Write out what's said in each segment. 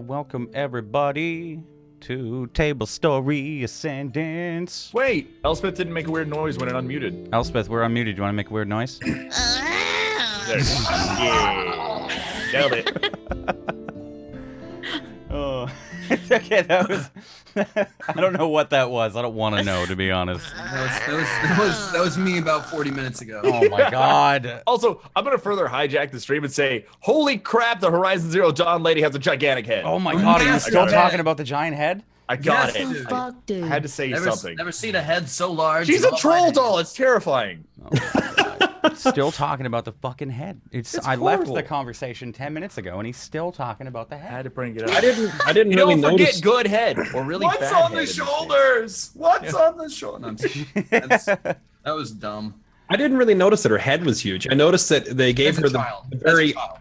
welcome everybody to TableStory Ascendance. Wait, Elspeth didn't make a weird noise when it unmuted. Elspeth, we're unmuted. Do you want to make a weird noise? There. Yeah. Nailed it. Oh, okay, that was... I don't know what that was. I don't want to know, to be honest. That was me about 40 minutes ago. Oh my god. Also, I'm going to further hijack the stream and say, holy crap, the Horizon Zero Dawn lady has a gigantic head. Oh my god, are you yes, still I got talking it. about the giant head? I got Yes, it. dude. Fuck, dude. I had to say something. Never seen a head so large. She's in a all troll my doll. It's terrifying. Oh my god. Still talking about the fucking head. I left horrible. the conversation 10 minutes ago and he's still talking about the I head. had to bring it up. I didn't You really don't notice. forget good head or really What's bad on head the in this case. shoulders? What's on the shoulders? That was dumb. I didn't really notice that her head was huge. I noticed that they gave As a her the child. very. As a child.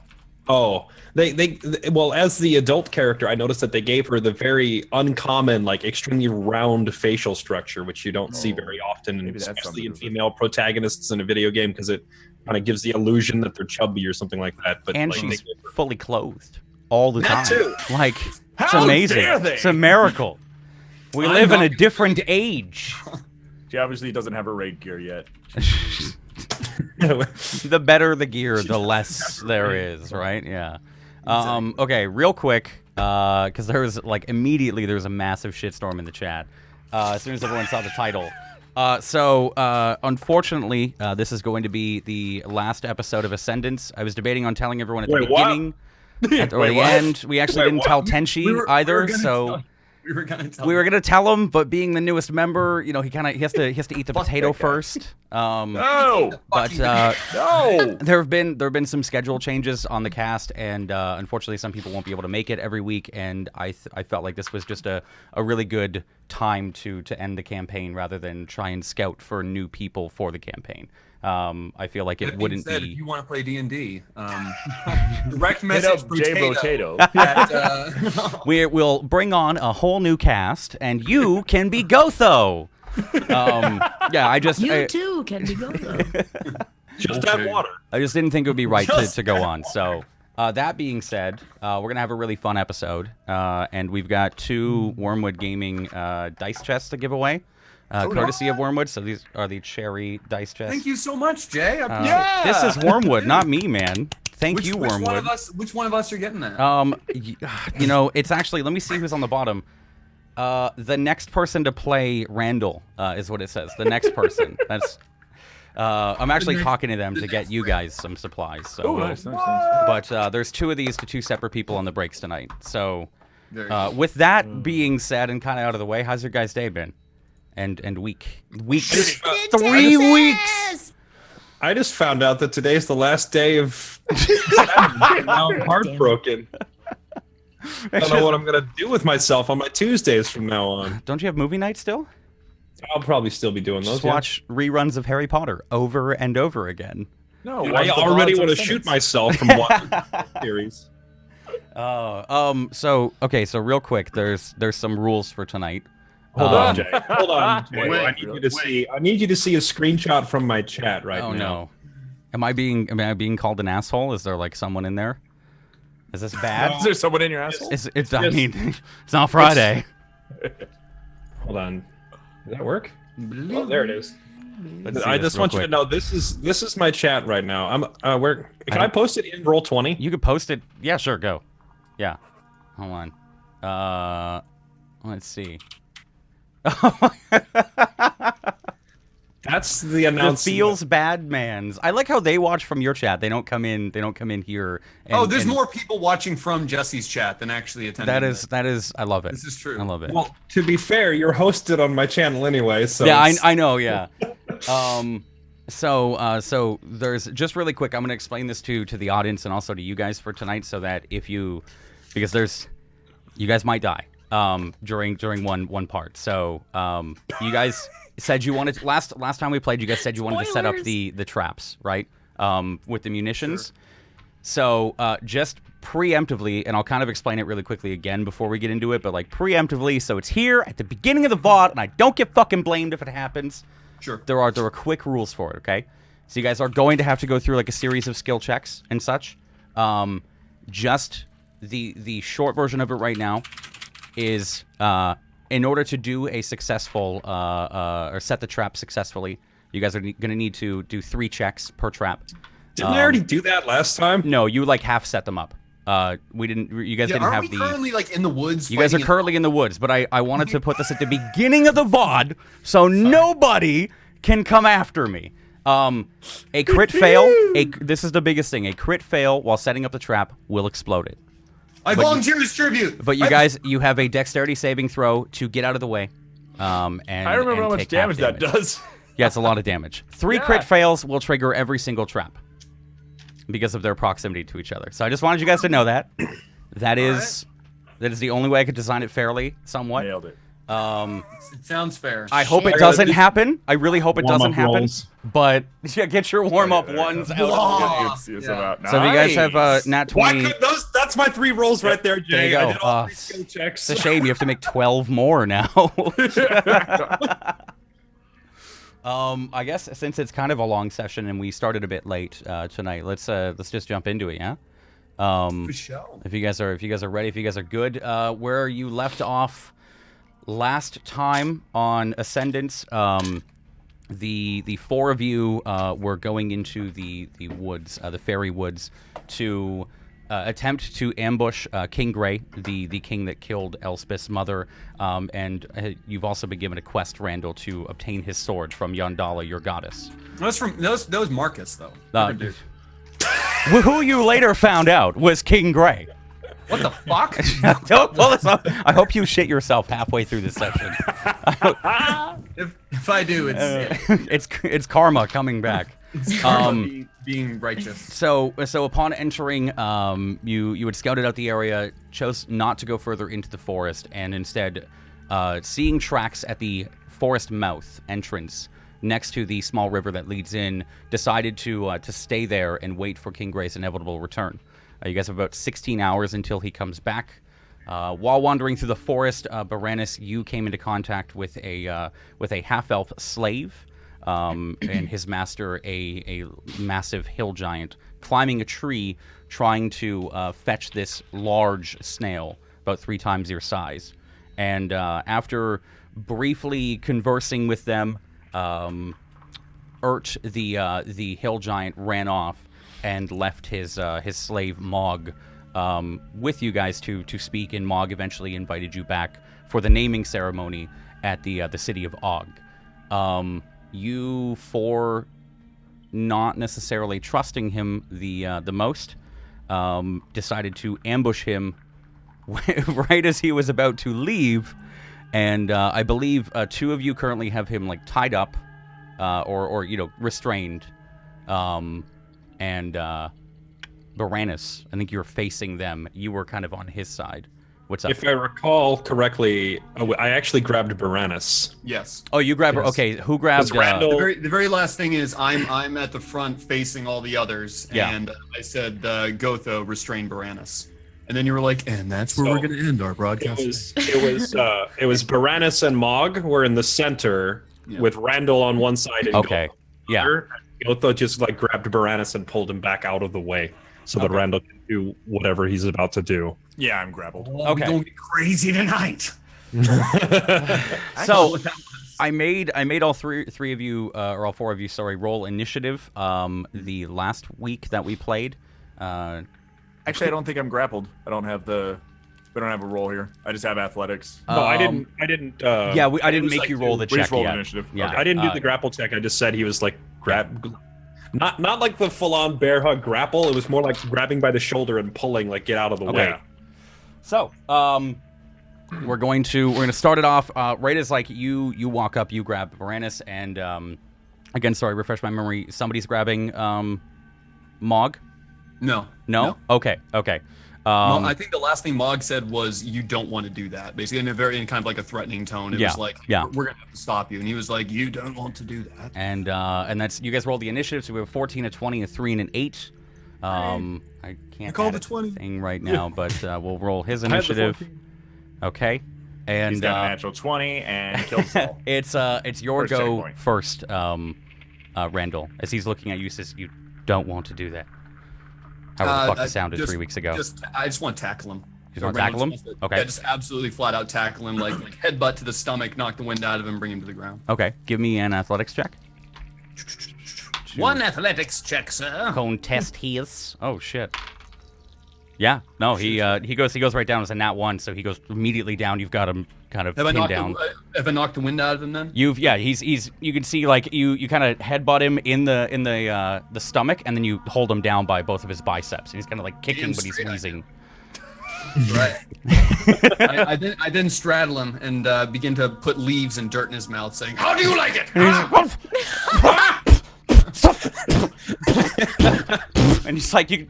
Oh, well, as the adult character, I noticed that they gave her the very uncommon, like extremely round facial structure, which you don't see very often, maybe that's especially in something to do with it. female protagonists in a video game, because it kind of gives the illusion that they're chubby or something like that. But And like, she's they gave her- fully clothed all the time. That too. Like, it's How amazing. dare they? It's a miracle. We I'm live in a not- different age. She obviously doesn't have her raid gear yet. The better the gear, the less there is, right? Yeah. Okay, real quick, because there was immediately there was a massive shitstorm in the chat as soon as everyone saw the title. Unfortunately, this is going to be the last episode of Ascendance. I was debating on telling everyone at the Wait, what? beginning or Wait, the what? end. We actually Wait, didn't what? tell Tenchi We were either, gonna so. tell- we were gonna tell. We were gonna tell him, but being the newest member, you know, he has to eat the Fuck potato that guy. first. No! But No! there have been some schedule changes on the cast, and unfortunately, some people won't be able to make it every week. And I felt like this was just a really good time to end the campaign rather than try and scout for new people for the campaign. I feel like it That being wouldn't said, be. if you want to play D&D, direct Hit message up J potato. Brotatoe. We'll bring on a whole new cast, and you can be Gotho. Yeah, You too can be going though. just add water. I just didn't think it would be right to go on. So, that being said, we're going to have a really fun episode. And we've got 2 Wormwood Gaming dice chests to give away, courtesy of Wormwood. So these are the cherry dice chests. Thank you so much, Jay. I appreciate Yeah! This is Wormwood, not me, man. Thank you, Which Wormwood. which one of us are getting that? You know, it's actually, let me see who's on the bottom. The next person to play Randall is what it says. The next person. That's. I'm actually talking to them to get you guys some supplies. So, Oh, nice. but there's 2 of these to 2 separate people on the breaks tonight. So, Very good. with that being said and kind of out of the way, how's your guys' day been? And week. Weeks. It's 3 Texas! weeks. I just found out that today's the last day of. Now I'm heartbroken. I don't know what I'm gonna do with myself on my Tuesdays from now on. Don't you have movie night still? I'll probably still be doing those. Just yeah. watch reruns of Harry Potter over and over again. No, Dude, watch I the already Gods want to of shoot Ascendance. myself from watching the series. So real quick, there's some rules for tonight. Hold on, Jay. Hold on. Wait, I need you to see. I need you to see a screenshot from my chat right Oh now. no. Am I being called an asshole? Is there like someone in there? Is this bad? Is there someone in your asshole? It's I mean, it's not Friday. Hold on. Does that work? Oh, there it is. Let's see I this just real want you to quick. know this is my chat right now. I'm where can I post it in Roll20? You could post it. Yeah, sure, go. Yeah. Hold on. Let's see. That's the The announcement. feels bad mans. I like how they watch from your chat. They don't come in here. And, there's and more people watching from Jesse's chat than actually attending. That is. I love it. This is true. I love it. Well, to be fair, you're hosted on my channel anyway, so Yeah, it's- I know. Yeah. So there's just really quick. I'm going to explain this to the audience and also to you guys for tonight, so that because you guys might die during one part. So you guys said you wanted last time we played. You guys said you wanted to set up the traps, right? With the munitions. Sure. So just preemptively, and I'll kind of explain it really quickly again before we get into it, but like preemptively, so it's here at the beginning of the VOD, and I don't get fucking blamed if it happens. Sure. There are quick rules for it, okay? So you guys are going to have to go through like a series of skill checks and such. Just the short version of it right now is in order to do a successful or set the trap successfully, you guys are going to need to do 3 checks per trap. Didn't I already do that last time? No, you like half set them up. We didn't. You guys didn't have the. Currently like in the woods? You guys are currently in the woods, but I wanted to put this at the beginning of the VOD so nobody can come after me. A crit fail. This is the biggest thing. A crit fail while setting up the trap will explode it. I volunteer to distribute. But you guys, you have a dexterity saving throw to get out of the way. And I remember how much damage that does. Yeah, it's a lot of damage. 3 crit fails will trigger every single trap because of their proximity to each other. So I just wanted you guys to know that. That is the only way I could design it fairly, somewhat. Nailed it. It sounds fair. I hope it doesn't happen. I really hope it doesn't happen. Rolls. But yeah, get your warm-up ones out. So if you guys have nat 20... Why could those? That's my 3 rolls right there, Jay. There you go. I did all 3 skill checks. It's a shame you have to make 12 more now. I guess since it's kind of a long session and we started a bit late tonight, let's just jump into it, yeah? If you guys are ready, if you guys are good, where you left off last time on Ascendance, the 4 of you were going into the woods, the fairy woods, to attempt to ambush King Grey, the king that killed Elspeth's mother, and you've also been given a quest, Randall, to obtain his sword from Yondala, your goddess. That was Marcus, though. Who you later found out was King Grey. What the fuck? Don't pull this up. I hope you shit yourself halfway through this section. If I do, it's karma coming back. It's karma being righteous. So upon entering, you had scouted out the area, chose not to go further into the forest, and instead, seeing tracks at the forest mouth entrance next to the small river that leads in, decided to stay there and wait for King Grey's inevitable return. You guys have about 16 hours until he comes back. While wandering through the forest, Baranus, you came into contact with a half-elf slave, and his master, a massive hill giant, climbing a tree, trying to fetch this large snail, about 3 times your size. And after briefly conversing with them, Urt, the hill giant, ran off and left his slave Mog with you guys to speak, and Mog eventually invited you back for the naming ceremony at the city of Og. You, for not necessarily trusting him the most, decided to ambush him right as he was about to leave, and I believe 2 of you currently have him like tied up or restrained. And Baranus, I think you were facing them. You were kind of on his side. What's up? If I recall correctly, I actually grabbed Baranus. Yes. Oh, you grabbed. Yes. Okay, who grabbed? The very last thing is I'm at the front facing all the others, Yeah. and I said Gotho restrain Baranus, and then you were like, and that's where we're gonna end our broadcast. It was Baranus and Mog were in the center with Randall on one side. And Okay. Gotho on the other. Gotho just like grabbed Baranus and pulled him back out of the way so that Randall can do whatever he's about to do. Yeah, I'm grappled. Oh, okay. We're going to get crazy tonight. So I made all three of you or all 4 of you, sorry, roll initiative. The last week that we played. Actually, I don't think I'm grappled. We don't have a roll here. I just have athletics. No, I didn't. Yeah, I didn't make you roll the check yet. Initiative. Yeah, Okay. I didn't do the grapple check. I just said he was like not like the full-on bear hug grapple. It was more like grabbing by the shoulder and pulling, like get out of the way. So, we're going to start it off right as like you walk up, you grab Baranus, and again, sorry, refresh my memory. Somebody's grabbing Mog. No. Okay. I think the last thing Mog said was, "You don't want to do that." Basically, in kind of like a threatening tone. It was like, "We're gonna have to stop you," and he was like, "You don't want to do that." And that's, you guys rolled the initiative. So we have 14, a 20, a 3, and an 8. I can't call add the 20 thing right now, but we'll roll his initiative. Okay. And He's got a natural 20 and kills all. it's your First go checkpoint. first, Randall. As he's looking at you, says, "You don't want to do that." However the fuck it sounded 3 weeks ago. I just want to tackle him. You want to tackle him? Okay. Yeah, just absolutely flat out tackle him, like headbutt to the stomach, knock the wind out of him, bring him to the ground. Okay. Give me an athletics check. 1 athletics check, sir. Contest his. Oh shit. Yeah. No, he goes right down as a nat 1, so he goes immediately down. You've got him kind of pinned down. Have I knocked the wind out of him then? You can see like you kind of headbutt him in the stomach, and then you hold him down by both of his biceps. And he's kind of like kicking, but he's wheezing. Right. I then straddle him and begin to put leaves and dirt in his mouth, saying, "How do you like it?" And he's like, he's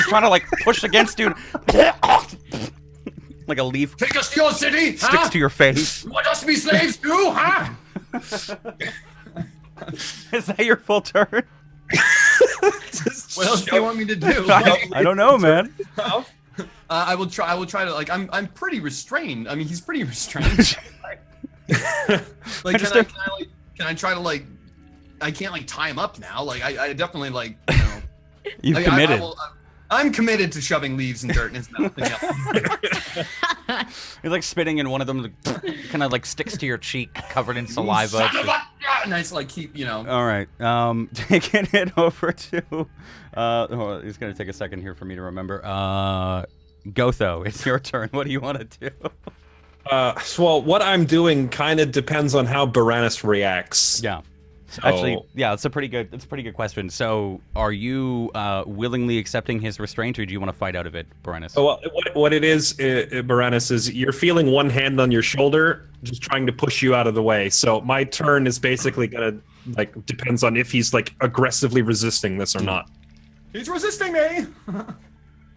trying to like push against you, like a leaf. Take us to your city. Sticks to your face. Want us to be slaves too, huh? Is that your full turn? What else do you want me to do? I don't know, man. I will try to like. I'm pretty restrained. I mean, he's pretty restrained. Like, can I try to like? I can't like tie him up now. Like, I definitely like, you know. You've like, committed. I'm committed to shoving leaves and dirt in his mouth. He's like spitting in one of them, kind of like sticks to your cheek, covered in saliva. Nice, like keep, you know. All right, taking it over to. It's gonna take a second here for me to remember. Gotho, it's your turn. What do you want to do? Well, what I'm doing kind of depends on how Baranus reacts. Yeah. Actually, yeah, it's a pretty good question. So, are you willingly accepting his restraint, or do you want to fight out of it, Baranus? Well, what it is, Baranus, is you're feeling one hand on your shoulder, just trying to push you out of the way. So my turn is basically gonna like depends on if he's like aggressively resisting this or not. He's resisting me.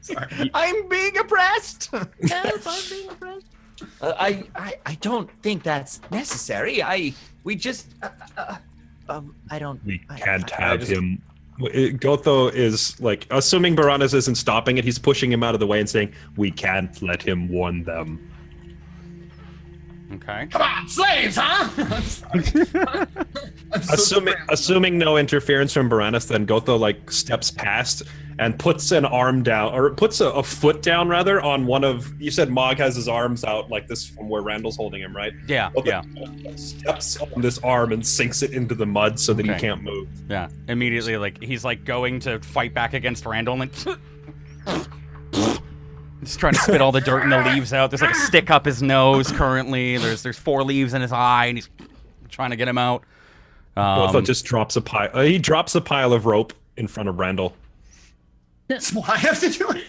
Sorry. I'm being oppressed. Help, I'm being oppressed. I don't think that's necessary. We just. I don't. We can't have him. Gotho is like assuming Baranus isn't stopping it. He's pushing him out of the way and saying, "We can't let him warn them." Okay. Come on, slaves, huh? Assuming no interference from Baranus, then Gotho like steps past and puts an arm down, or puts a foot down rather, on one of. You said Mog has his arms out like this from where Randall's holding him, right? Yeah. Gotho steps on this arm and sinks it into the mud so that he can't move. Yeah. Immediately, like he's like going to fight back against Randall, and he's trying to spit all the dirt and the leaves out. There's like a stick up his nose currently. There's 4 leaves in his eye, and he's trying to get him out. Gotho just drops a pile. He drops a pile of rope in front of Randall. That's why I have to do it.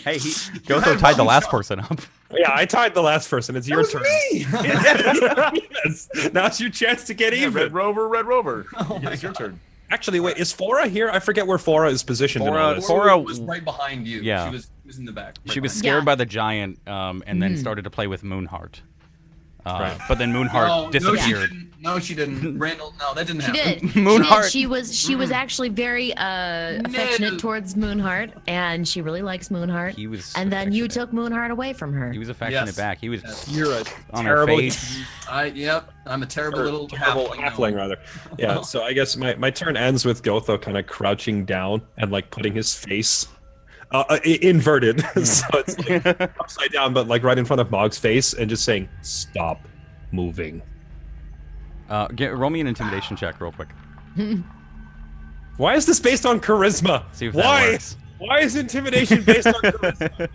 Hey, Gotho tied the last person up. Yeah, I tied the last person. It's your turn. Me. Yes. Now's your chance to get even. Red Rover. It's your turn. Actually, wait, is Fora here? I forget where Fora is positioned in all this. Fora was right behind you. Yeah. She was in the back. She was scared by the giant, and then started to play with Moonheart. Right. But then Moonheart disappeared. No, she didn't. Randall, no, that didn't happen. Moonheart. She was actually very affectionate towards Moonheart, and she really likes Moonheart. He was. And then you took Moonheart away from her. He was affectionate back. He was. You're a on terrible. her face. Yep, I'm a terrible little halfling rather. Yeah. So I guess my turn ends with Gotho kind of crouching down and like putting his face. Inverted, so it's like upside down, but like right in front of Mog's face, and just saying, "Stop moving." Roll me an intimidation check, real quick. Why is this based on charisma? See if that works. Why is intimidation based on charisma?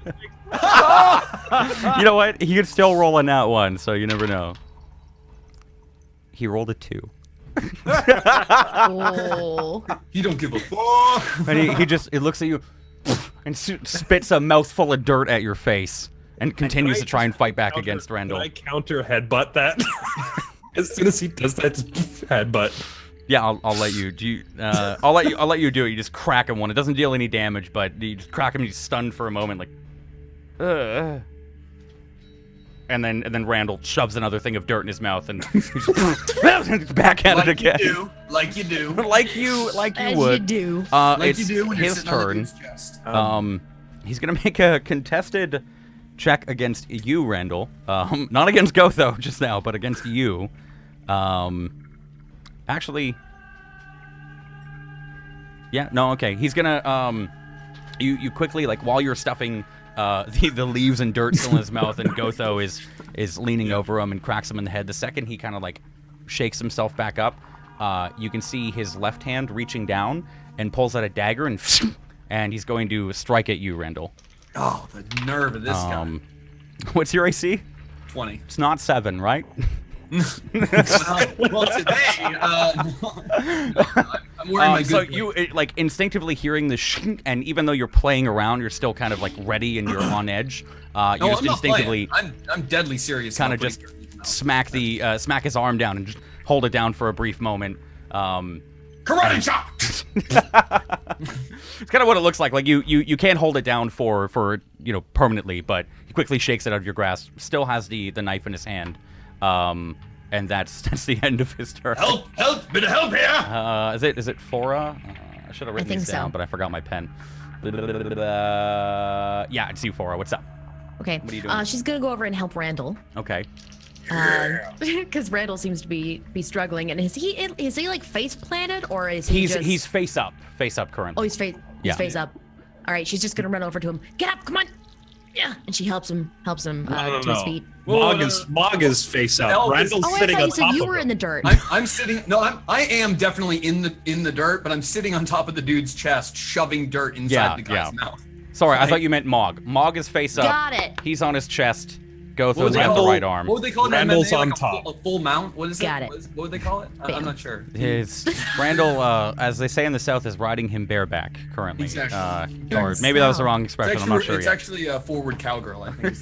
You know what? He could still roll a nat 1, so you never know. He rolled a 2. Oh. You don't give a fuck. And he just looks at you and spits a mouthful of dirt at your face and continues to try and fight back against Randall. Can I counter headbutt that? As soon as he does that, just headbutt. Yeah, I'll let you. Do you? I'll let you do it. You just crack him one. It doesn't deal any damage, but you just crack him. And he's stunned for a moment, like. And then Randall shoves another thing of dirt in his mouth and he's back at it again. Like you do. Like you As would. you do. Like you It's do when you're his sitting on the turn. dude's chest. He's gonna make a contested check against you, Randall. Not against Gotho just now, but against you. Actually, Yeah, no, okay. He's gonna you quickly, like, while you're stuffing the leaves and dirt still in his mouth, and Gotho is leaning over him and cracks him in the head. The second he kind of like shakes himself back up, you can see his left hand reaching down and pulls out a dagger and he's going to strike at you, Randall. Oh, the nerve of this guy. What's your AC? 20. It's not 7, right? Well, today, I'm wearing my good. So you like instinctively hearing the and even though you're playing around, you're still kind of like ready and you're on edge. You just I'm not instinctively I'm deadly serious. kind of just smack his arm down and just hold it down for a brief moment. Karate chop. It's kind of what it looks like. Like you can't hold it down for permanently, but he quickly shakes it out of your grasp. Still has the knife in his hand. And that's the end of his turn. Help! Bit of help here! Is it Fora? I should have written these down, but I forgot my pen. Yeah, it's you, Fora. What's up? Okay. What are you doing? She's gonna go over and help Randall. Okay. Because Randall seems to be struggling, and is he like face planted, or is he he's face up currently. Oh, he's face up. All right, she's just gonna run over to him. Get up, come on. Yeah, and she helps him to his feet. Mog is face up. Randall's Oh, I sitting thought on you said top you of were him. in the dirt. I'm sitting. No, I am definitely in the dirt, but I'm sitting on top of the dude's chest, shoving dirt inside the guy's mouth. Sorry, I thought you meant Mog. Mog is face up. Got it. He's on his chest. Gotho's got the right arm. What would they call it? Randall's MMA, on like top. A full mount. What is it? Got it. What would they call it? I'm not sure. His Randall, as they say in the South, is riding him bareback currently. Exactly. Or maybe that was the wrong expression. I'm not sure It's yet. actually a forward cowgirl, I think.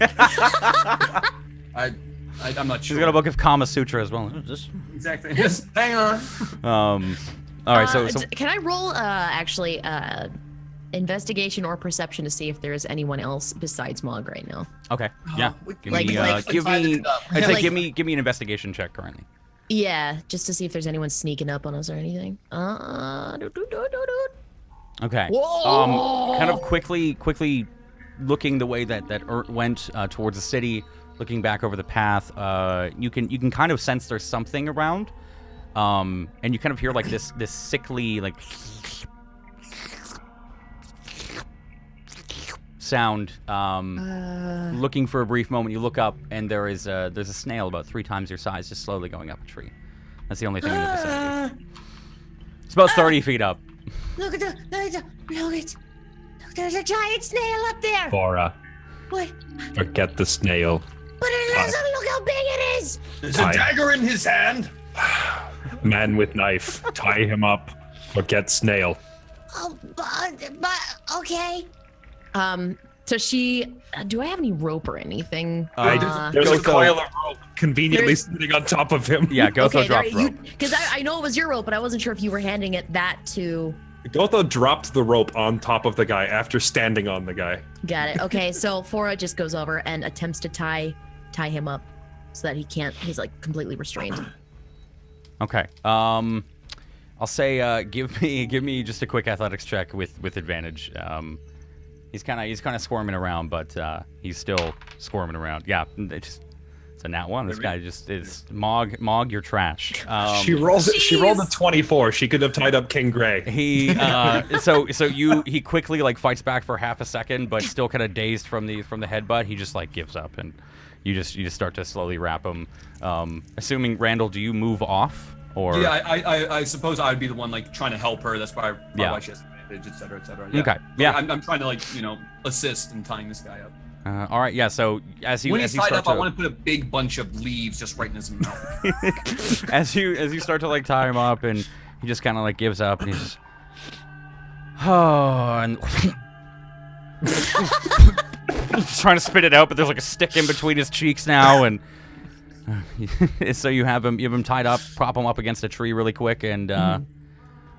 I'm not sure. He's got a book of Kama Sutra as well. Exactly. Just hang on. All right. So Can I roll actually investigation or perception to see if there is anyone else besides Mog right now? okay. Yeah. Give like- me. like- Give me. I'd say Like- give me an investigation check currently. Yeah, just to see if there's anyone sneaking up on us or anything. Okay. Whoa! Kind of quickly looking the way that Urt went towards the city, looking back over the path. You can kind of sense there's something around, and you kind of hear like this sickly like sound. Looking for a brief moment, you look up and there's a snail about 3 times your size, just slowly going up a tree. That's the only thing in the vicinity. It's about 30 feet up. Look at there's a giant snail up there. Bora, What? forget the snail. But it doesn't look how big it is. There's a dagger in his hand. Man with knife, tie him up. Forget snail. Oh, but okay. So she. Do I have any rope or anything? There's a Gotho- coil of rope conveniently There's- sitting on top of him. Yeah, Gotho dropped rope. Because I know it was your rope, but I wasn't sure if you were handing that to. Gotho dropped the rope on top of the guy after standing on the guy. Got it. Okay, so Fora just goes over and attempts to tie him up so that he's like completely restrained. Okay. I'll say give me just a quick athletics check with advantage. He's kind of squirming around, but he's still squirming around. Yeah, it's a nat 1. This guy just is Mog. You're trash. She rolled a 24. She could have tied up King Gray. He he quickly like fights back for half a second, but still kind of dazed from the headbutt. He just like gives up, and you just start to slowly wrap him. Assuming Randall, do you move off or? Yeah, I suppose I would be the one like trying to help her. That's why why she has advantage, et cetera, et cetera. Yeah. Okay. Yeah. I'm trying to like assist in tying this guy up. All right. Yeah. So When he's tied up, I want to put a big bunch of leaves just right in his mouth. as you start to like tie him up, and he just kind of like gives up, and he's just and he's trying to spit it out, but there's like a stick in between his cheeks now, and so you have him tied up, prop him up against a tree really quick, and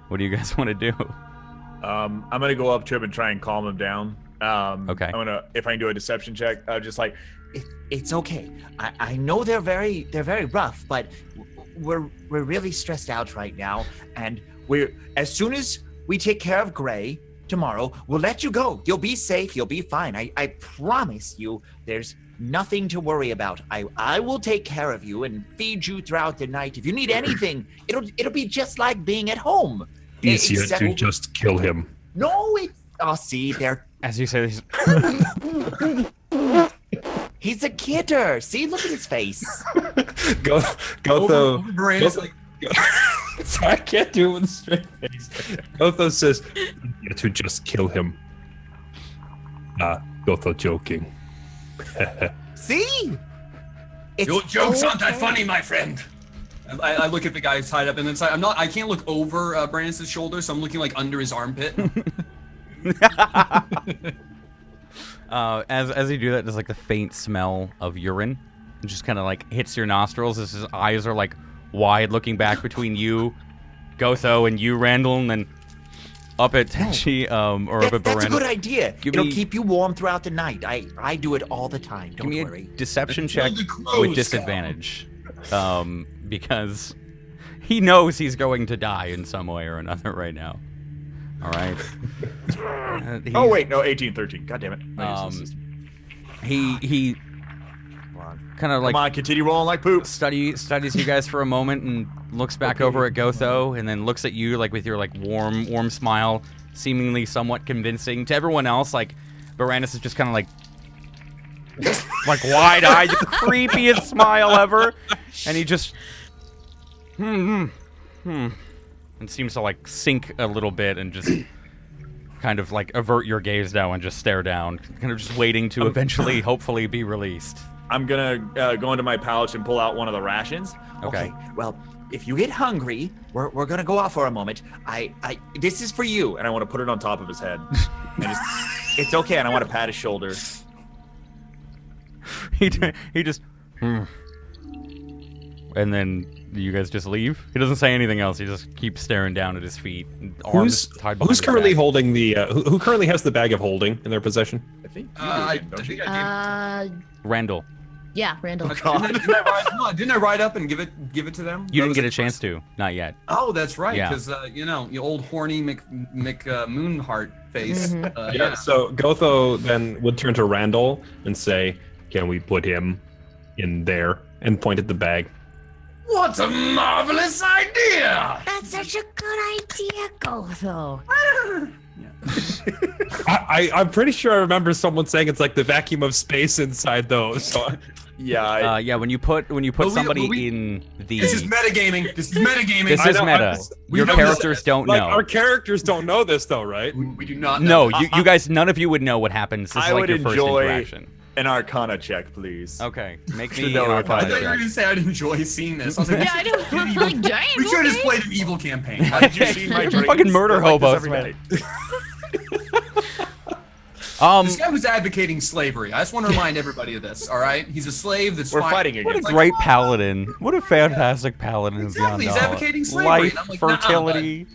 what do you guys want to do? I'm gonna go up to him and try and calm him down. Okay. I'm gonna, if I can do a deception check, just like, It's okay. I know they're very rough, but we're really stressed out right now, and as soon as we take care of Gray tomorrow, we'll let you go. You'll be safe. You'll be fine. I promise you. There's nothing to worry about. I will take care of you and feed you throughout the night. If you need anything, it'll be just like being at home. easier to Except- just kill him. No, it's. Oh, see, there. As you say, He's a kidder. See, look at his face. Gotho. Over Brandon's like, I can't do it with a straight face. Gotho says, easier to just kill him. Gotho joking. See? It's your jokes aren't that okay. funny, my friend. I look at the guy tied up, and then I can't look over Brandon's shoulder, so I'm looking like under his armpit. as you do that, there's like the faint smell of urine. It just kind of like hits your nostrils as his eyes are like wide, looking back between you, Gotho, and you, Randall, and then up at Tenchi, or up at That's a Baranda. good idea. Give It'll me- keep you warm throughout the night. I do it all the time. Give Don't me worry. a deception Until check the crows with come. disadvantage, because he knows he's going to die in some way or another right now. All right. Oh wait, no, 18, 13. God damn it. He Come on. kind of like Come on, continue rolling like poop. studies you guys for a moment and looks back over at Gotho and then looks at you like with your like warm smile, seemingly somewhat convincing. To everyone else, like Baranus is just kind of like wide-eyed, the creepiest smile ever, and he just and seems to like sink a little bit and just kind of like avert your gaze now and just stare down, kind of just waiting to eventually, hopefully, be released. I'm gonna go into my pouch and pull out one of the rations. Okay. Well, if you get hungry, we're gonna go out for a moment. This is for you. And I want to put it on top of his head. It's okay, and I want to pat his shoulder. He just and then you guys just leave. He doesn't say anything else. He just keeps staring down at his feet. Arms tied behind Who's his currently back. holding the? Who currently has the bag of holding in their possession? I think you I do, don't you? think I Randall? Yeah, Randall. did. Didn't I ride up and give it to them? You That didn't was get a the chance first- to. Not yet. Oh, that's right. Yeah. Because you old horny Mc Moonheart face. Yeah. So Gotho then would turn to Randall and say, "Can we put him in there?" And point at the bag. What a marvelous idea! That's such a good idea, Gotho. I'm pretty sure I remember someone saying it's like the vacuum of space inside those. So Yeah, Yeah, when you put somebody in the This is metagaming. This is metagaming. this is I know, meta. we Your know characters this. don't like know. our characters don't know this though, right? We do not No, know. you guys, none of you would know what happens. This is I like would your first enjoy- interaction. an Arcana check, please. Okay, make To me know an if I I Arcana thought you were check. going to say I'd enjoy seeing this. I was like, Yeah, I don't like dang. we should have just Okay. played an evil campaign. Did you see my You're dreams? fucking murder They're like this hobos, every man. night. This guy was advocating slavery. I just want to remind everybody of this. All right, he's a slave. That's We're fine. fighting What a against. great paladin! What a fantastic paladin is Exactly, he's Yandala. advocating slavery, Life, and I'm like, nah, fertility.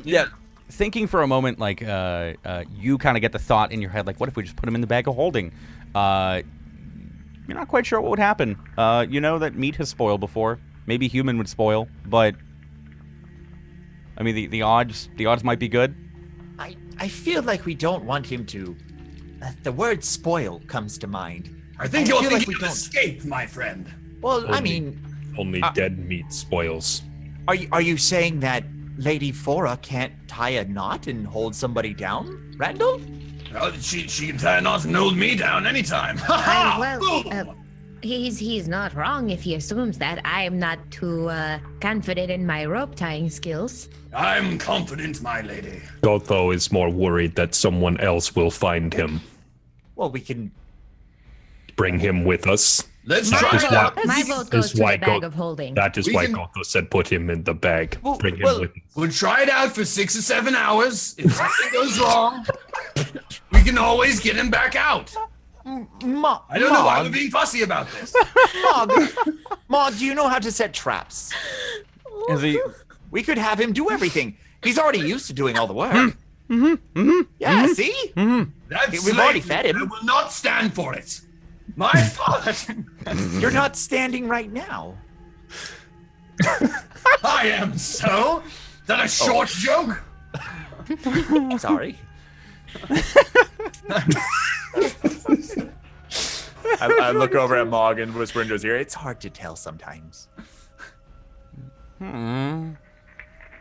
Yeah. Thinking for a moment, like you kind of get the thought in your head, like, what if we just put him in the bag of holding? You're not quite sure what would happen. You know that meat has spoiled before. Maybe human would spoil, but I mean the odds might be good. I feel like we don't want him to. The word "spoil" comes to mind. I think I you're feel like thinking we of don't. escape, my friend. Well, I Only- mean, Only dead meat spoils. are you saying that Lady Fora can't tie a knot and hold somebody down, Randall? Well, she can tie a knot and hold me down anytime. Ha ha! Well, he's not wrong if he assumes that. I'm not too confident in my rope tying skills. I'm confident, my lady. Gotho is more worried that someone else will find him. Well, we can. Bring him with us. Let's That try is it why- out. My vote goes is to why the bag Go- of holding. That is We why can- Gotho said put him in the bag. Well- Bring him well- with us. We'll try it out for 6 or 7 hours. If something goes wrong, we can always get him back out. I don't know why we're being fussy about this. Mog, do you know how to set traps? Is he? We could have him do everything. He's already used to doing all the work. Yeah, see? That's We've already slavery. fed him. I will not stand for it. My father. You're not standing right now. I am so. Is that a short joke? Sorry. I look over at Mog and whisper into his ear. It's hard to tell sometimes.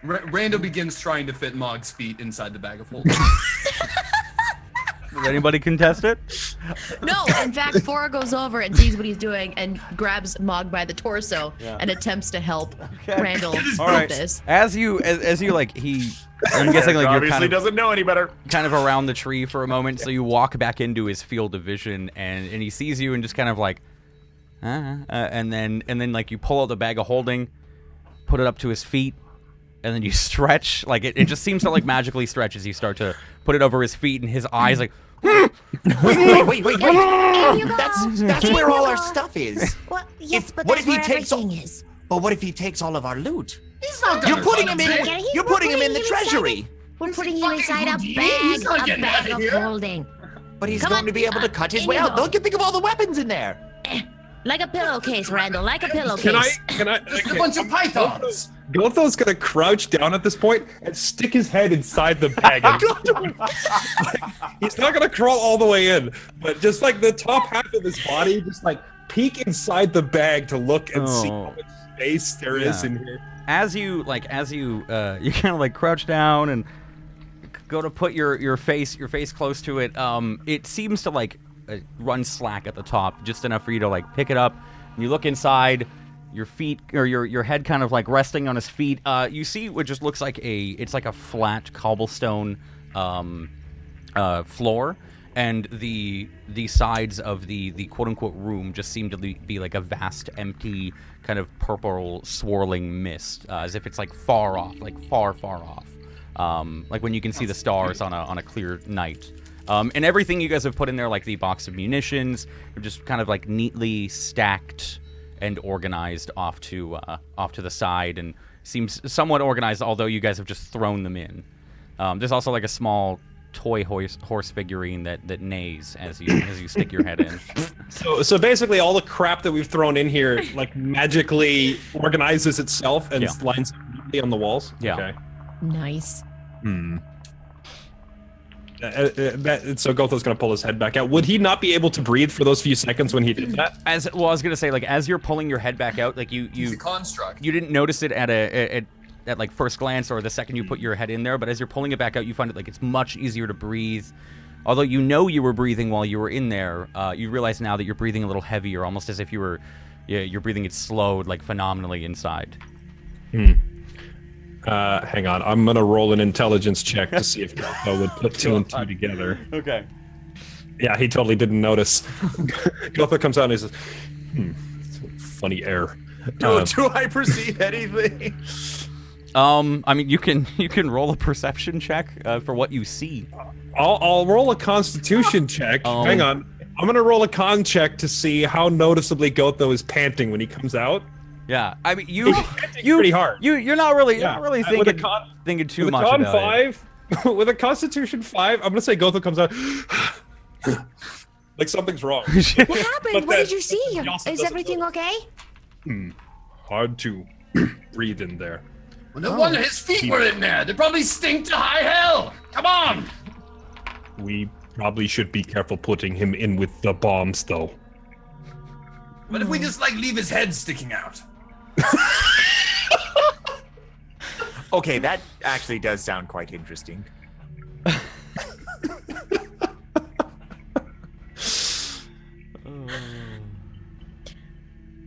Rando begins trying to fit Mog's feet inside the bag of holding. Does anybody contest it? No, in fact, Fora goes over and sees what he's doing and grabs Mog by the torso and attempts to help Randall All with right. this. As you like I'm guessing like you're Obviously kind of doesn't know any better. around the tree for a moment, so you walk back into his field of vision, and he sees you and just kind of like, and then like you pull out the bag of holding, put it up to his feet, and then you stretch. Like it just seems to like magically stretch as you start to put it over his feet, and his eyes like. Wait. There you go. That's where all our stuff is. Well, yes, but what that's if he where takes all- everything is. But what if he takes all of our loot? He's not gonna You're putting him come in. back. You're putting him in the treasury. We're putting him fucking inside a Houdini? bag, He's not getting out of of here. holding. But he's Come going on, to be able to cut his in way you out. go. Look and think of all the weapons in there. Like a pillowcase, Randall, like a pillowcase. Can I? Just a bunch of pythons. Gotho's gonna crouch down at this point and stick his head inside the bag. He's not gonna crawl all the way in, but just like the top half of his body, just like peek inside the bag to look and see how much space there is in here. As you you kind of like crouch down and go to put your face close to it, it seems to like run slack at the top, just enough for you to like pick it up. And you look inside, your feet or your head kind of like resting on his feet. You see what just looks like it's like a flat cobblestone floor, and the sides of the quote unquote room just seem to be like a vast empty kind of purple swirling mist, as if it's like far off, like far off, like when you can see the stars on a clear night. And everything you guys have put in there, like the box of munitions, are just kind of like neatly stacked and organized off to the side, and seems somewhat organized, although you guys have just thrown them in. There's also like a small toy horse figurine that neighs as you stick your head in. So basically, all the crap that we've thrown in here like magically organizes itself and lines up neatly on the walls. Yeah. Okay. Nice. So Gotho's gonna pull his head back out. Would he not be able to breathe for those few seconds when he did that? I was gonna say, like, as you're pulling your head back out, like He's a construct. you didn't notice it at like first glance or the second you put your head in there, but as you're pulling it back out, you find it like it's much easier to breathe. Although you know you were breathing while you were in there, you realize now that you're breathing a little heavier, almost as if you're breathing it slowed like phenomenally inside. Hang on, I'm gonna roll an intelligence check to see if Gotho would put two and two together. Okay. Yeah, he totally didn't notice. Gotho comes out and he says, funny air. Do I perceive anything? I mean, you can roll a perception check for what you see. I'll roll a constitution check. Hang on. I'm gonna roll a con check to see how noticeably Gotho is panting when he comes out. Yeah, I mean, pretty hard. You're not really With a thinking too with much a con about it. 5, with a constitution 5, I'm gonna say Gotho comes out like something's wrong. What happened? But What then did you see? he also Is doesn't everything okay? Hard to breathe in there. Well, no wonder his feet were in there. They probably stink to high hell. Come on. We probably should be careful putting him in with the bombs, though. What if we just like leave his head sticking out? Okay, that actually does sound quite interesting.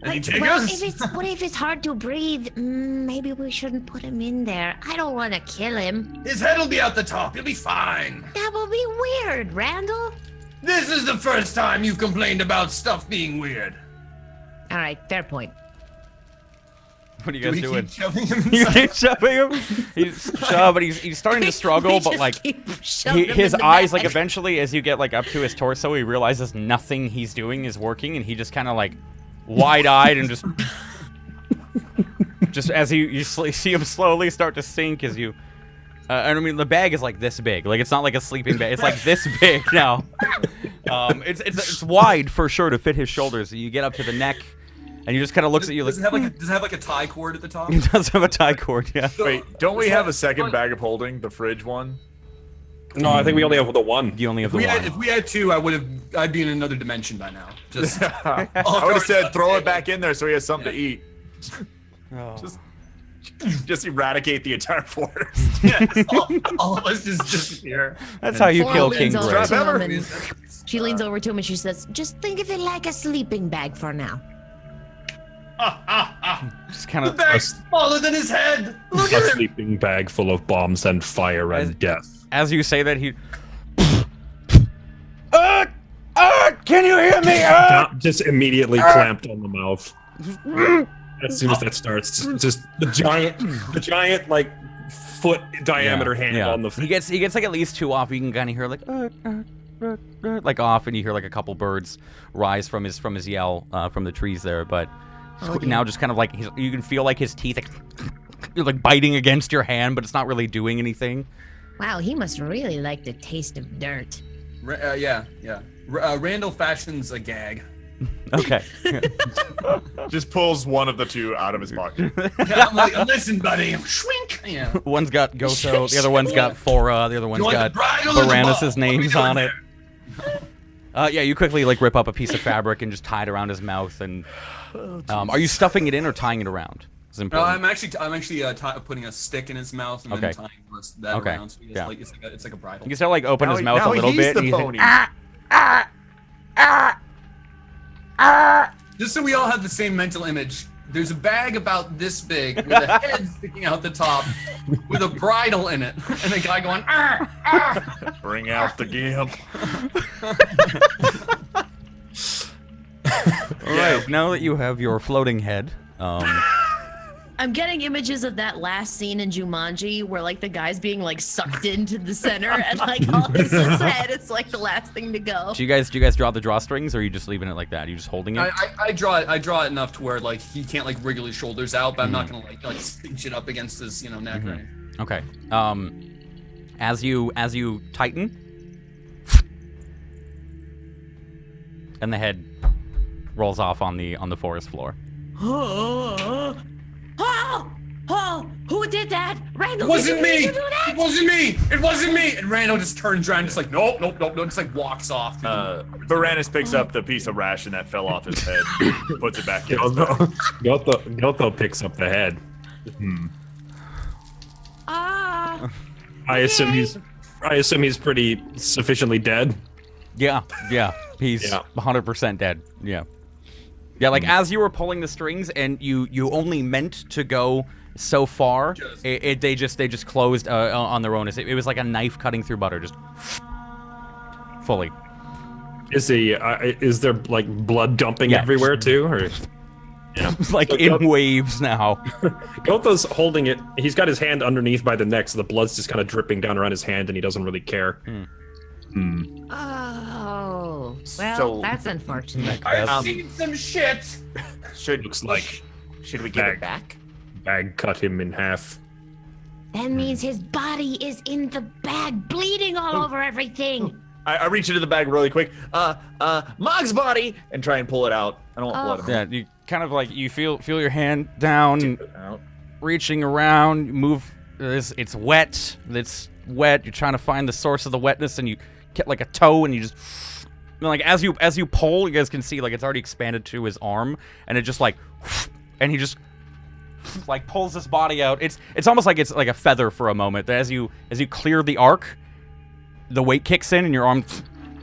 Any Well, takers? what if it's hard to breathe? Maybe we shouldn't put him in there. I don't want to kill him. His head will be out the top. He'll be fine. That will be weird, Randall. This is the first time you've complained about stuff being weird. All right, fair point. What are you Do guys we doing? keep shoving him You inside? keep shoving him. He's starting to struggle, We but just like keep shoving him his in the eyes, like bag. eventually, as you get like up to his torso, he realizes nothing he's doing is working, and he just kind of like wide-eyed and just as you see him slowly start to sink as you. And I mean, the bag is like this big. Like it's not like a sleeping bag. It's like this big now. It's wide for sure to fit his shoulders. You get up to the neck, and you just kind of looks at you like. Does it have like a tie cord at the top? It does have a tie cord, yeah. Wait, don't we have a second bag of holding, the fridge one? No, I think we only have the one. You only have the If one. we had two, I'd be in another dimension by now. Just I would have said throw it back in there so he has something to eat. Oh. Just Just eradicate the entire forest. Yes, all of us just disappear. That's how you Fora kill King leans over Gray. to him Ever. and she leans over to him and she says, "Just think of it like a sleeping bag for now." Just kind The of bag's smaller than his head. Look A at him. sleeping bag full of bombs and fire and death. as you say that he. Can you hear me? Just immediately clamped on the mouth. As soon as that starts, just the giant like foot diameter hand on the He gets like at least 2 off. You can kind of hear like off, and you hear like a couple birds rise from his yell from the trees there. But now just kind of like you can feel like his teeth like biting against your hand, but it's not really doing anything. Wow, he must really like the taste of dirt. Yeah. Randall fashions a gag. Okay. Just pulls one of the 2 out of his pocket. Yeah, I'm like, listen, buddy. Shrink. Yeah. One's got Goso, the other one's got Fora, the other one's want the got bridle or the Baranus' bow? What are we names doing on it. there? Yeah, you quickly like rip up a piece of fabric and just tie it around his mouth. And are you stuffing it in or tying it around? It's No, important. I'm actually putting a stick in his mouth and then Okay. tying that Okay. around. So it's Yeah. like it's like a bridle. You can still like open his mouth now a little he's bit. the And he's pony. Just so we all have the same mental image. There's a bag about this big with a head sticking out the top with a bridle in it. And a guy going, Bring out the gimp. All right, now that you have your floating head, I'm getting images of that last scene in Jumanji where like the guy's being like sucked into the center and like all his head is like the last thing to go. do you guys draw the drawstrings, or are you just leaving it like that? Are you just holding it? I draw it enough to where like he can't like wriggle his shoulders out, but I'm not gonna like cinch it up against his neck or anything. Okay. As you tighten, and the head rolls off on the forest floor. Oh, who did that? Randall, It wasn't did me! you do that? It wasn't me! It wasn't me! And Randall just turns around, just like, nope, just like walks off. Baranus picks up the piece of ration that fell off his head, puts it back in. Gotho picks up the head. I assume he's pretty sufficiently dead. Yeah, he's 100% dead. Yeah, like as you were pulling the strings, and you only meant to go so far, they just closed on their own. It was like a knife cutting through butter, just fully. Is there like blood dumping everywhere too, or? Yeah. Like So in waves now. Gotho's holding it. He's got his hand underneath by the neck, so the blood's just kind of dripping down around his hand, and he doesn't really care. Oh, well, So- that's unfortunate. I've seen some shit! Should we give it back? Bag cut him in half. That means his body is in the bag, bleeding all over everything. I reach into the bag really quick. Mog's body, and try and pull it out. I don't want blood. on it. Yeah, you kind of like you feel your hand down, Out. reaching around. You move. It's wet. It's wet. You're trying to find the source of the wetness, and you get like a toe, and you just like as you pull, you guys can see like it's already expanded to his arm, and it just like, and he just like pulls his body out. It's almost like it's like a feather for a moment. As you clear the arc, the weight kicks in, and your arm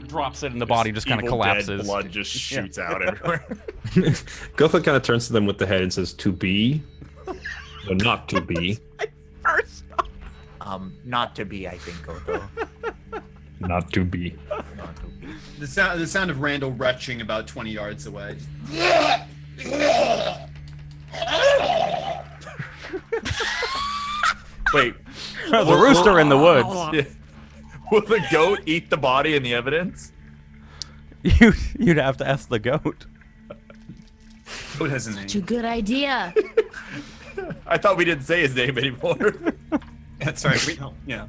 drops it, and the body just kind of Evil collapses. Dead blood just shoots out everywhere. Gotho kind of turns to them with the head and says, "To be, or not to be, Not to be, I think, Gotho. not to be." Not to be. The sound of Randall retching about 20 yards away. Wait, The rooster in the woods. will the goat eat the body and the evidence? You'd have to ask the goat. What has a name? Such a good idea. I thought we didn't say his name anymore. That's right. We don't. Yeah.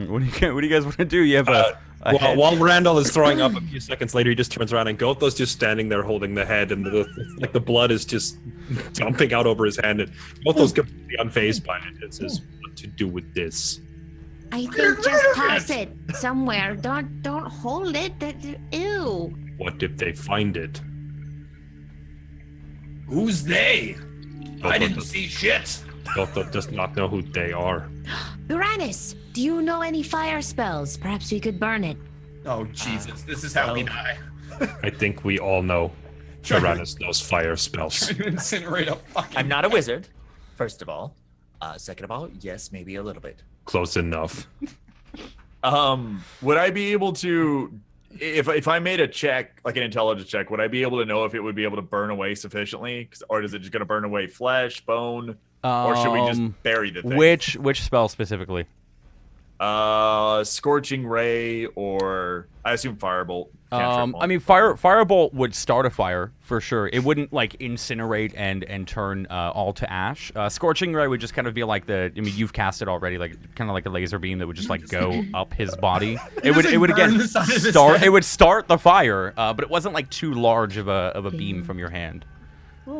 What do you guys want to do? You have a head. While Randall is throwing up, a few seconds later, he just turns around and Gotho's just standing there holding the head, and the blood is just dumping out over his hand. And Gotho's completely unfazed by it. It says, "What to do with this?" I think just toss it somewhere. Don't hold it. Ew. What if they find it? Who's they? I didn't see shit. Gotho does not know who they are. Uranus, do you know any fire spells? Perhaps we could burn it. Oh Jesus, this is how we die. I think we all know Tyrannus knows fire spells. Trying to incinerate a fucking. I'm not a wizard, first of all. Second of all, yes, maybe a little bit. Close enough. Would I be able to, if I made a check, like an intelligence check, would I be able to know if it would be able to burn away sufficiently? Or is it just going to burn away flesh, bone? Or should we just bury the thing? Which spell specifically? Scorching Ray, or I assume Firebolt. I mean, Firebolt would start a fire for sure. It wouldn't like incinerate and turn all to ash. Scorching Ray would just kind of be like I mean, you've cast it already, like kind of like a laser beam that would just like go up his body. It would again start. It would start the fire, but it wasn't like too large of a beam from your hand. We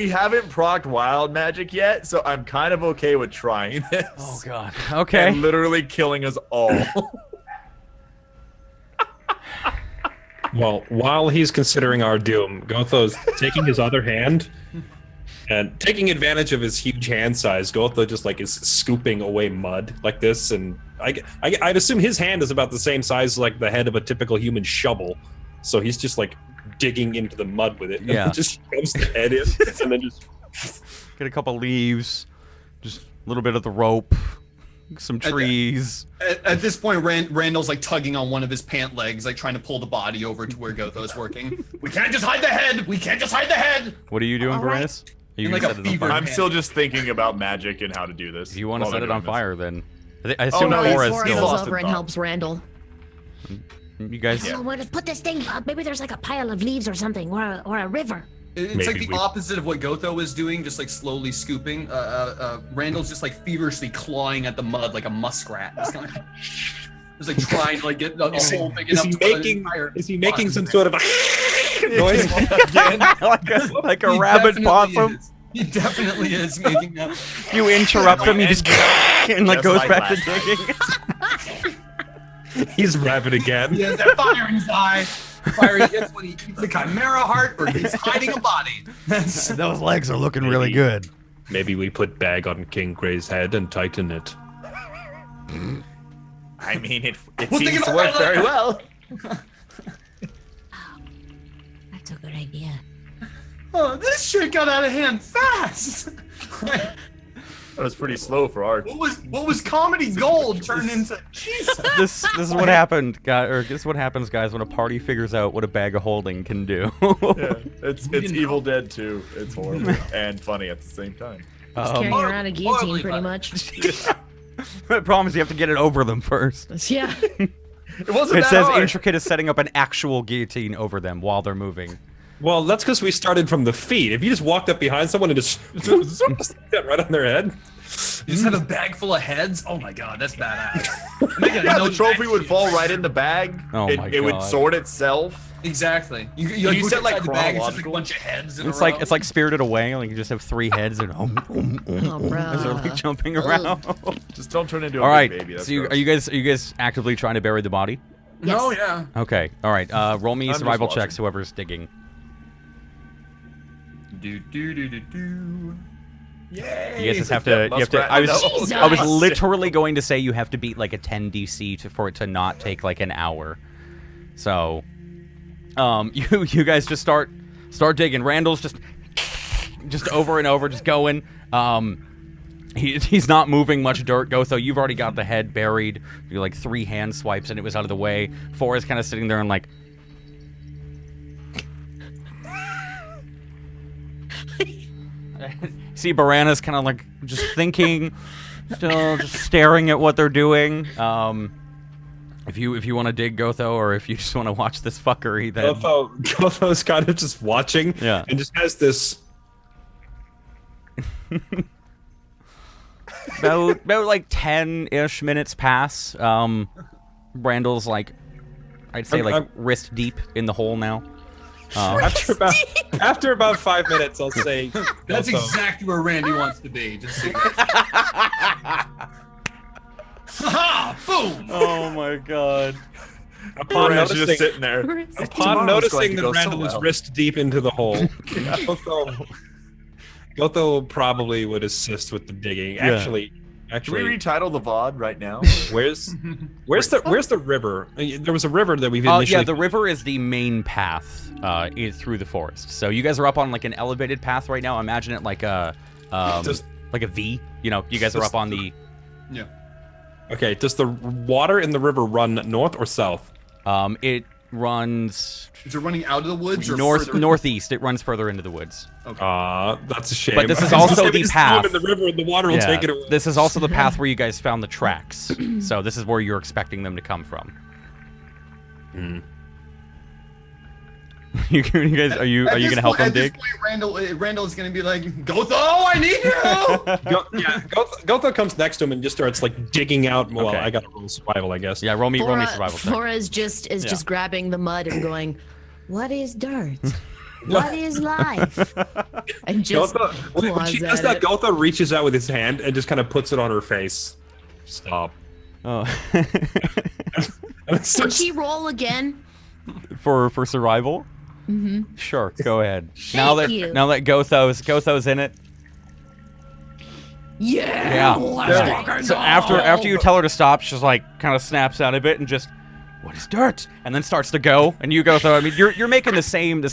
haven't procced wild magic yet, so I'm kind of okay with trying this. Oh god. Okay. And literally killing us all. Well, while he's considering our doom, Gotho's taking his other hand and taking advantage of his huge hand size. Gotho just like is scooping away mud like this, and I'd assume his hand is about the same size like the head of a typical human shovel. So he's just like digging into the mud with it. Yeah. And just shoves the head in and then just Get a couple leaves, just a little bit of the rope, some trees. At this point, Randall's like tugging on one of his pant legs, like trying to pull the body over to where Gotho's working. We can't just hide the head. We can't just hide the head. What are you doing, Varanus? Are you In like gonna a set it on fever. fire? I'm still just thinking about magic and how to do this. If you want to while set they're it on doing this. fire, then I assume no, Thor he's is Thor still- goes lost in over and thought. helps Randall. You guys. I don't know where to put this thing. Maybe there's like a pile of leaves or something, or a river. It's Maybe like the we- opposite of what Gotho was doing, just like slowly scooping. Randall's just like feverishly clawing at the mud like a muskrat. Just kind of just like trying to like get a hole big enough to put an entire making some body. sort of a noise? like a He rabbit definitely possum. is. He definitely is making that. You interrupt him, he just and like Just goes like back to last digging. He's rabid again. He has that fire in his eye. Fire he gets when he eats the chimera heart or he's hiding a body. That's Those legs are looking really good. Maybe we put bag on King Gray's head and tighten it. I mean, it We'll think seems to about work that very later. well. That's a good idea. oh, this shit got out of hand fast. That was pretty slow for art. what was comedy gold turned into Jesus. This is what happened, guys. Or this is what happens, guys, when a party figures out what a bag of holding can do. Yeah, it's didn't Evil Dead 2. It's horrible and funny at the same time. Carrying around a guillotine, pretty much. The problem is you have to get it over them first. Yeah. It wasn't It that says hard. intricate is setting up an actual guillotine over them while they're moving. Well, that's because we started from the feet. If you just walked up behind someone and just that right on their head. You just have a bag full of heads? Oh my god, that's badass. Yeah, the trophy would fall right in the bag. Oh my it would God. sort itself. Exactly. You You put said, it like, inside the bag, it's just like a chronological? bunch of heads in It's a row. like Spirited Away. Like you just have 3 heads and Oh, as they're like bruh. jumping around. Just don't turn into a All right. big baby. That's So you, gross. are you guys actively trying to bury the body? No, yeah. Okay. All right. Roll me just survival watching. checks. Whoever's digging. Do. Yay. You guys just have to. You have to. Muskrat I was. nose. I was Jesus. literally going to say you have to beat like a 10 DC for it to not take like an hour. So, you guys just start digging. Randall's just over and over, just going. He's not moving much dirt. Gotho, you've already got the head buried. You like 3 hand swipes and it was out of the way. 4 is kind of sitting there and like. See, Barana's kind of like just thinking, still just staring at what they're doing. If you want to dig Gotho, or if you just want to watch this fuckery, then Gotho's kind of just watching Yeah. and just has this. about like 10-ish minutes pass. Randall's like, I'd say I'm- wrist deep in the hole now. After about 5 minutes, I'll say. That's Gotho. exactly where Randy wants to be. Just so you guys- Ha! Boom! Oh my god. Upon Randall's just noticing, sitting there. upon Tomorrow's going noticing to that go so Randall is well. wrist deep into the hole, Gotho probably would assist with the digging. Actually, Can we retitle the VOD right now? where's the river? There was a river that we've initially. Yeah, the river is the main path through the forest. So you guys are up on like an elevated path right now. Imagine it like a like a V. You know, you guys are up on the. Yeah. Okay, does the water in the river run north or south? It runs Is it running out of the woods or further? northeast. It runs further into the woods. That's a shame. But this is I was also gonna say, the we just path. throw 'em in the river and the water will take it away. This is also the path where you guys found the tracks. So this is where you're expecting them to come from. You guys, are you gonna help them dig? At this point, Randall is gonna be like, Gotho, I need you. Gotho comes next to him and just starts like digging out. Well, Okay. I got to roll survival, I guess. Yeah, roll me survival check. Flora is just grabbing the mud and going, "What is dirt? What is life?" And just When she does that, Gotho reaches out with his hand and just kind of puts it on her face. Stop. Oh. Can she roll again? for survival? Mm-hmm. Sure, go ahead. now that you. Gotho's in it. Yeah. So after you tell her to stop, she's like kind of snaps out of it and just, what is dirt? And then starts to go, and you go. So I mean, you're making the same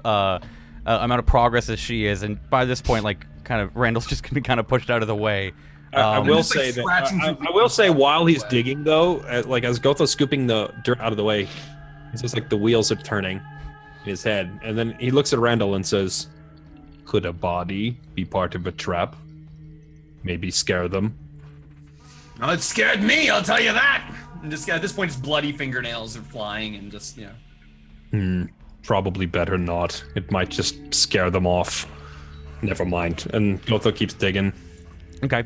amount of progress as she is, and by this point, like kind of Randall's just gonna be kind of pushed out of the way. I will just, like, say that. scratching I will say while he's digging though, like as Gotho's scooping the dirt out of the way, it's just like the wheels are turning in his head, and then he looks at Randall and says, "Could a body be part of a trap? Maybe scare them." No, it scared me, I'll tell you that. And just at this point, his bloody fingernails are flying, and just Probably better not. It might just scare them off. Never mind. And Gotho keeps digging. Okay.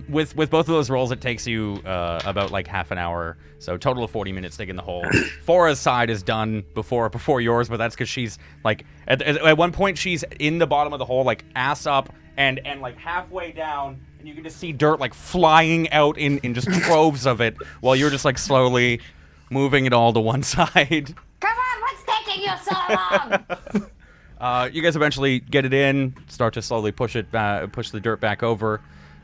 With both of those rolls, it takes you about like half an hour. So total of 40 minutes digging the hole. Fora's side is done before yours, but that's because she's like at one point she's in the bottom of the hole, like ass up and like halfway down, and you can just see dirt like flying out in just troves of it, while you're just like slowly moving it all to one side. Come on, what's taking you so long? You guys eventually get it in, start to slowly push the dirt back over.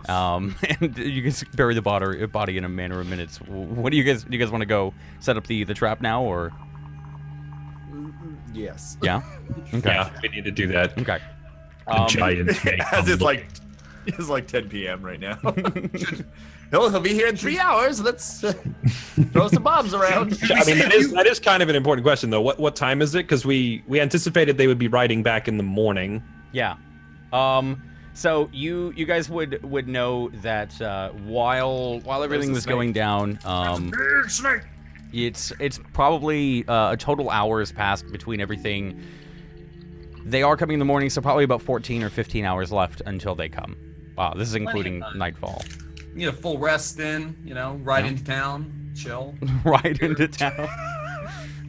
And you guys bury the body in a matter of minutes. What do you guys want to go set up the trap now, or? Yes. Yeah. Okay. Yeah, we need to do that. Okay. The giant may As come. it's like 10 p.m. right now. He'll be here in 3 hours. Let's throw some bombs around. I mean, that is kind of an important question, though. What time is it? Because we anticipated they would be riding back in the morning. Yeah. So you guys would know that while everything was going down, it's probably a total hours passed between everything. They are coming in the morning, so probably about 14 or 15 hours left until they come. Wow, this is including nightfall. Need a full rest then, ride into town, chill. Right into town.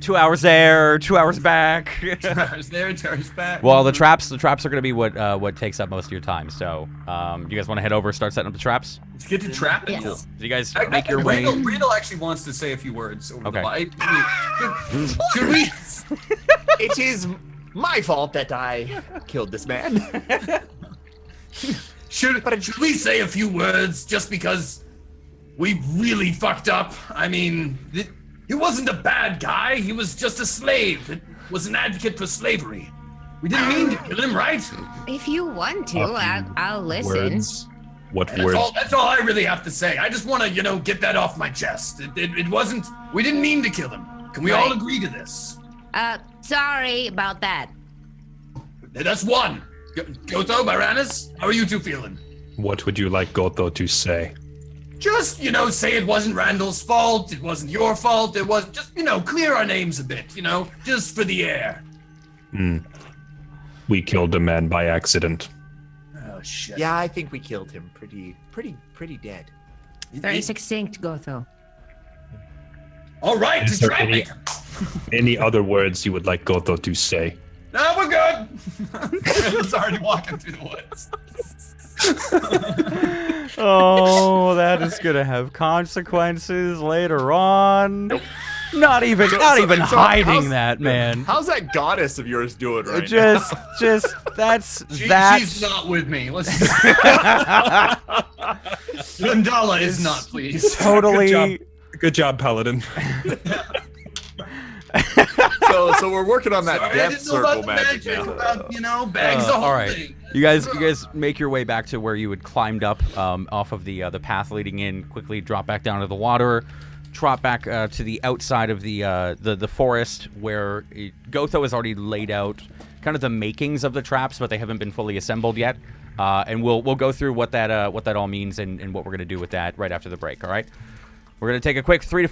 2 hours there, 2 hours back. 2 hours there, 2 hours back. Well, the traps are going to be what takes up most of your time. So, you guys want to head over, start setting up the traps? Let's get to trapping. Yes. Cool. So you guys make your way. Randall actually wants to say a few words over Okay. the bite. Should we? It is my fault that I killed this man. Should we say a few words just because we really fucked up? I mean, he wasn't a bad guy. He was just a slave that was an advocate for slavery. We didn't mean to kill him, right? If you want to, I'll listen. Words. What That's words? all I really have to say. I just want to, get that off my chest. It wasn't. We didn't mean to kill him. Can we all Right. agree to this? Sorry about that. That's one. Gotho, Baranus, how are you two feeling? What would you like Gotho to say? Just, say it wasn't Randall's fault, it wasn't your fault, it was just, clear our names a bit, just for the air. We killed a man by accident. Oh, shit. Yeah, I think we killed him. Pretty dead. Very succinct, Gotho. All right, Is to there any, traffic. any other words you would like Gotho to say? No, we're good. Randall's already walking through the woods. Oh, that is gonna have consequences later on. Not even So hiding how's- that, man. How's that goddess of yours doing right Just that's She's not with me. Let's. Gundala is not pleased. totally. Good job, Paladin. now? So we're working on that Sorry, I death didn't know about circle the magic now. About, bags the whole all right. thing. You guys make your way back to where you had climbed up off of the path leading in. Quickly drop back down to the water. Trot back to the outside of the forest where Gotho has already laid out kind of the makings of the traps, but they haven't been fully assembled yet. And we'll go through what that all means and what we're gonna do with that right after the break. All right, we're gonna take a quick 3 to 5.